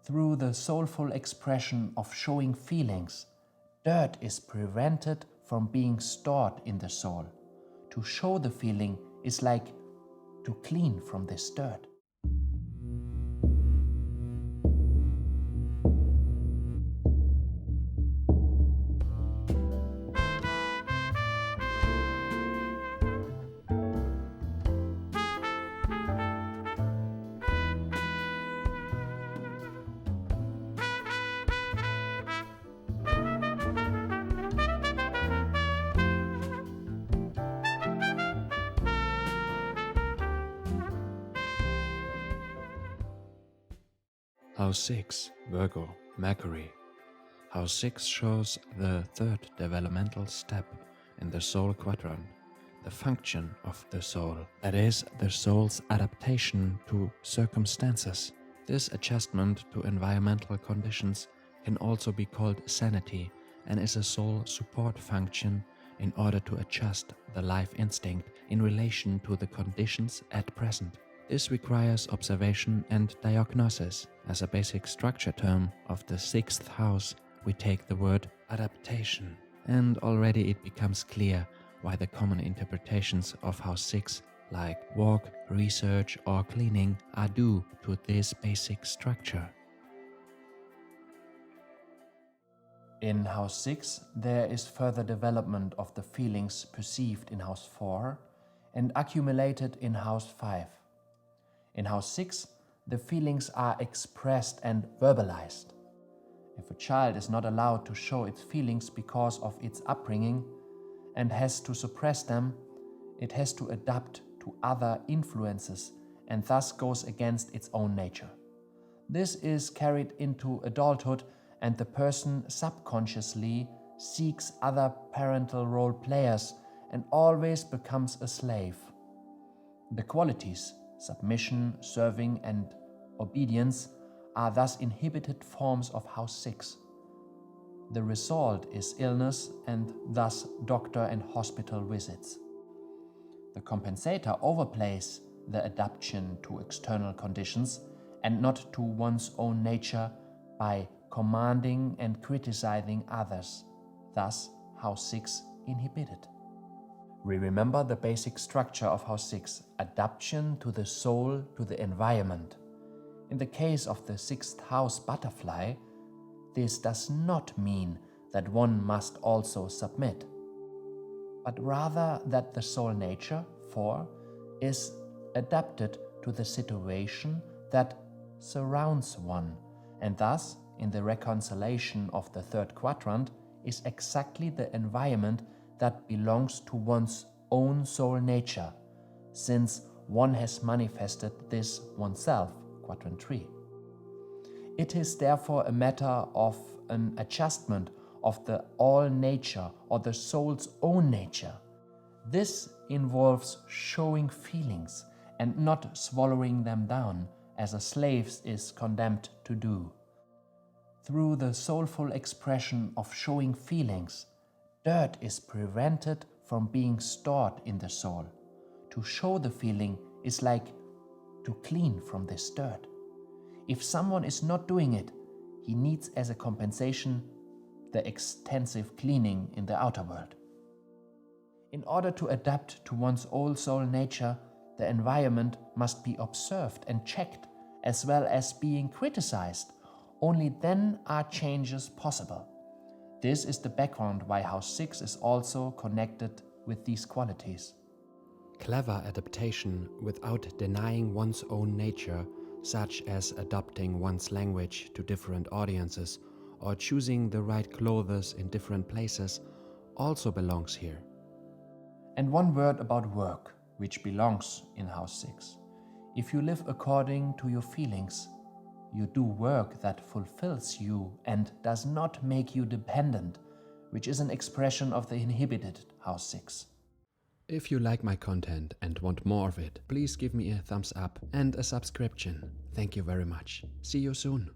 Through the soulful expression of showing feelings, dirt is prevented from being stored in the soul. To show the feeling is like to clean from this dirt. House 6, Virgo, Mercury. House 6 shows the third developmental step in the soul quadrant, the function of the soul, that is, the soul's adaptation to circumstances. This adjustment to environmental conditions can also be called sanity and is a soul support function in order to adjust the life instinct in relation to the conditions at present. This requires observation and diagnosis. As a basic structure term of the 6th house, we take the word adaptation, and already it becomes clear why the common interpretations of house 6, like work, research or cleaning, are due to this basic structure. In house 6, there is further development of the feelings perceived in house 4 and accumulated in house 5. In house 6, the feelings are expressed and verbalized. If a child is not allowed to show its feelings because of its upbringing and has to suppress them, it has to adapt to other influences and thus goes against its own nature. This is carried into adulthood, and the person subconsciously seeks other parental role players and always becomes a slave. The qualities submission, serving, and obedience are thus inhibited forms of house 6. The result is illness and thus doctor and hospital visits. The compensator overplays the adaptation to external conditions and not to one's own nature by commanding and criticizing others, thus house 6 inhibited. We remember the basic structure of house 6, adaptation to the soul, to the environment. In the case of the 6th house butterfly, this does not mean that one must also submit, but rather that the soul nature, 4, is adapted to the situation that surrounds one, and thus, in the reconciliation of the 3rd quadrant, is exactly the environment that belongs to one's own soul nature, since one has manifested this oneself, quadrant 3. It is therefore a matter of an adjustment of the all nature or the soul's own nature. This involves showing feelings and not swallowing them down, as a slave is condemned to do. Through the soulful expression of showing feelings, dirt is prevented from being stored in the soul. To show the feeling is like to clean from this dirt. If someone is not doing it, he needs as a compensation the extensive cleaning in the outer world. In order to adapt to one's old soul nature, the environment must be observed and checked, as well as being criticized. Only then are changes possible. This is the background why house 6 is also connected with these qualities. Clever adaptation without denying one's own nature, such as adapting one's language to different audiences or choosing the right clothes in different places, also belongs here. And one word about work, which belongs in house 6. If you live according to your feelings, you do work that fulfills you and does not make you dependent, which is an expression of the inhibited house 6. If you like my content and want more of it, please give me a thumbs up and a subscription. Thank you very much. See you soon.